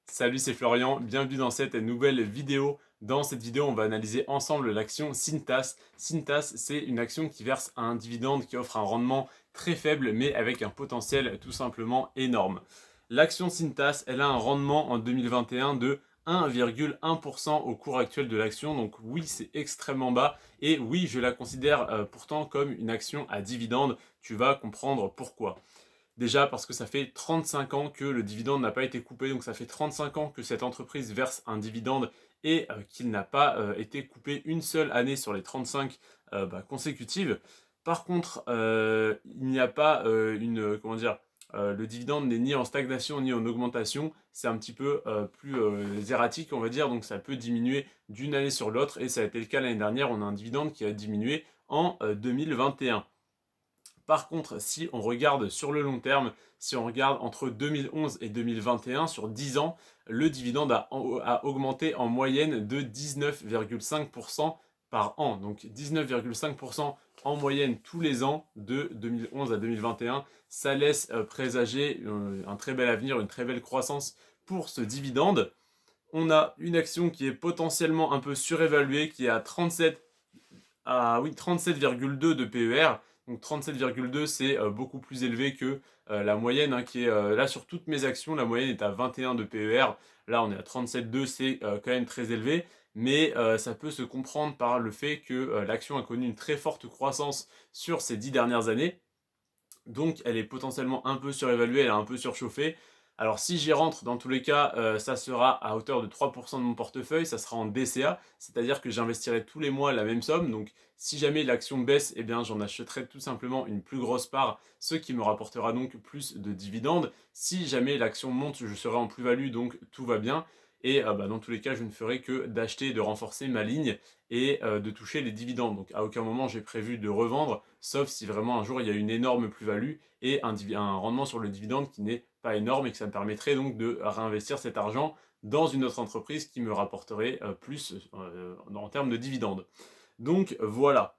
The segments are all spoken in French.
Salut, c'est Florian, bienvenue dans cette nouvelle vidéo. Dans cette vidéo, on va analyser ensemble l'action Cintas. Cintas, c'est une action qui verse un dividende qui offre un rendement très faible mais avec un potentiel tout simplement énorme. L'action Cintas, elle a un rendement en 2021 de 1,1% au cours actuel de l'action. Donc oui, c'est extrêmement bas et oui, je la considère pourtant comme une action à dividende. Tu vas comprendre pourquoi. Déjà parce que ça fait 35 ans que le dividende n'a pas été coupé, donc ça fait 35 ans que cette entreprise verse un dividende et qu'il n'a pas été coupé une seule année sur les 35 consécutives. Par contre, il n'y a pas comment dire, le dividende n'est ni en stagnation ni en augmentation, c'est un petit peu plus erratique on va dire, donc ça peut diminuer d'une année sur l'autre et ça a été le cas l'année dernière, on a un dividende qui a diminué en 2021. Par contre, si on regarde sur le long terme, si on regarde entre 2011 et 2021, sur 10 ans, le dividende a augmenté en moyenne de 19,5% par an. Donc 19,5% en moyenne tous les ans de 2011 à 2021. Ça laisse présager un très bel avenir, une très belle croissance pour ce dividende. On a une action qui est potentiellement un peu surévaluée, qui est à 37,2 de PER. Donc 37,2 c'est beaucoup plus élevé que la moyenne hein, qui est là sur toutes mes actions, la moyenne est à 21 de PER. Là on est à 37,2, c'est quand même très élevé, mais ça peut se comprendre par le fait que l'action a connu une très forte croissance sur ces 10 dernières années. Donc elle est potentiellement un peu surévaluée, elle est un peu surchauffée. Alors si j'y rentre, dans tous les cas, ça sera à hauteur de 3% de mon portefeuille, ça sera en DCA, c'est-à-dire que j'investirai tous les mois la même somme. Donc si jamais l'action baisse, eh bien j'en achèterai tout simplement une plus grosse part, ce qui me rapportera donc plus de dividendes. Si jamais l'action monte, je serai en plus-value, donc tout va bien. Et dans tous les cas, je ne ferai que d'acheter et de renforcer ma ligne et de toucher les dividendes. Donc à aucun moment j'ai prévu de revendre, sauf si vraiment un jour il y a une énorme plus-value et un rendement sur le dividende qui n'est pas énorme et que ça me permettrait donc de réinvestir cet argent dans une autre entreprise qui me rapporterait plus en termes de dividendes. Donc voilà.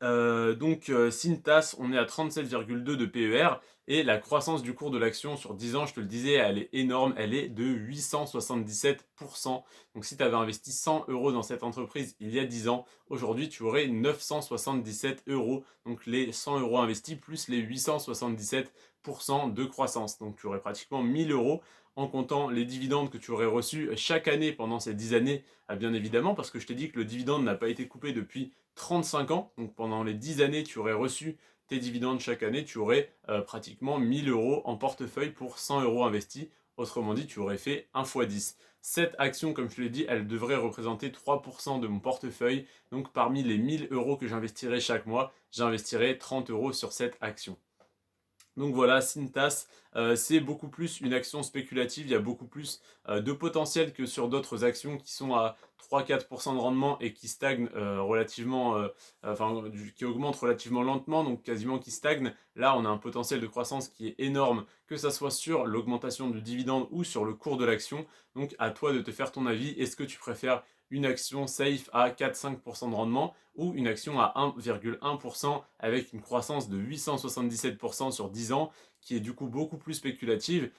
Cintas, on est à 37,2 de PER et la croissance du cours de l'action sur 10 ans, je te le disais, elle est énorme, elle est de 877%. Donc si tu avais investi 100 euros dans cette entreprise il y a 10 ans, aujourd'hui tu aurais 977 euros. Donc les 100 euros investis plus les 877% de croissance. Donc tu aurais pratiquement 1000 euros en comptant les dividendes que tu aurais reçus chaque année pendant ces 10 années, bien évidemment, parce que je t'ai dit que le dividende n'a pas été coupé depuis 35 ans, donc pendant les 10 années tu aurais reçu tes dividendes chaque année, tu aurais pratiquement 1000 euros en portefeuille pour 100 euros investis, autrement dit tu aurais fait 1 x 10. Cette action, comme je te l'ai dit, elle devrait représenter 3% de mon portefeuille, donc parmi les 1000 euros que j'investirai chaque mois, j'investirai 30 euros sur cette action. Donc voilà, Cintas, c'est beaucoup plus une action spéculative, il y a beaucoup plus de potentiel que sur d'autres actions qui sont à 3-4% de rendement et qui stagnent relativement, qui augmentent relativement lentement, donc quasiment qui stagnent. Là, on a un potentiel de croissance qui est énorme, que ça soit sur l'augmentation du dividende ou sur le cours de l'action. Donc à toi de te faire ton avis, est-ce que tu préfères une action safe à 4-5% de rendement ou une action à 1,1% avec une croissance de 877% sur 10 ans qui est du coup beaucoup plus spéculative.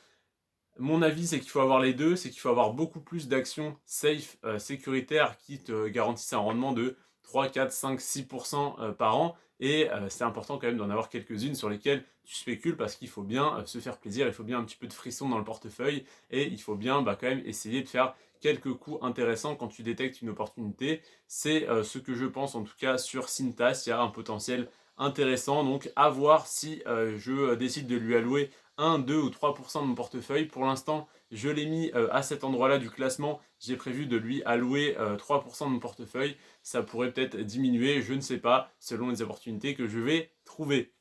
Mon avis, c'est qu'il faut avoir les deux, c'est qu'il faut avoir beaucoup plus d'actions safe, sécuritaires qui te garantissent un rendement de 3, 4, 5, 6% par an. Et c'est important quand même d'en avoir quelques-unes sur lesquelles tu spécules parce qu'il faut bien se faire plaisir, il faut bien un petit peu de frisson dans le portefeuille et il faut bien quand même essayer de faire quelques coups intéressants quand tu détectes une opportunité. C'est ce que je pense en tout cas sur Cintas, il y a un potentiel intéressant. Donc à voir si je décide de lui allouer 1, 2 ou 3% de mon portefeuille. Pour l'instant, je l'ai mis à cet endroit-là du classement. J'ai prévu de lui allouer 3% de mon portefeuille. Ça pourrait peut-être diminuer, je ne sais pas, selon les opportunités que je vais trouver.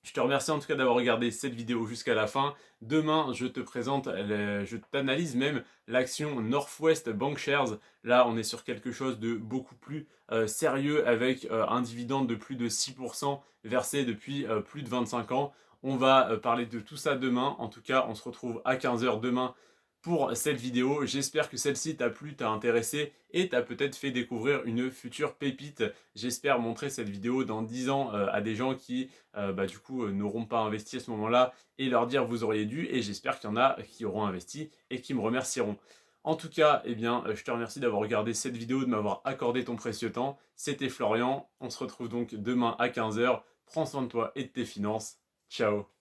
Je te remercie en tout cas d'avoir regardé cette vidéo jusqu'à la fin. Demain, je te présente, je t'analyse même l'action Northwest Bank Shares. Là, on est sur quelque chose de beaucoup plus sérieux avec un dividende de plus de 6% versé depuis plus de 25 ans. On va parler de tout ça demain. En tout cas, on se retrouve à 15 h demain pour cette vidéo. J'espère que celle-ci t'a plu, t'a intéressé et t'a peut-être fait découvrir une future pépite. J'espère montrer cette vidéo dans 10 ans à des gens qui du coup n'auront pas investi à ce moment-là et leur dire vous auriez dû, et j'espère qu'il y en a qui auront investi et qui me remercieront. En tout cas, eh bien, je te remercie d'avoir regardé cette vidéo, de m'avoir accordé ton précieux temps. C'était Florian, on se retrouve donc demain à 15 h. Prends soin de toi et de tes finances. Ciao.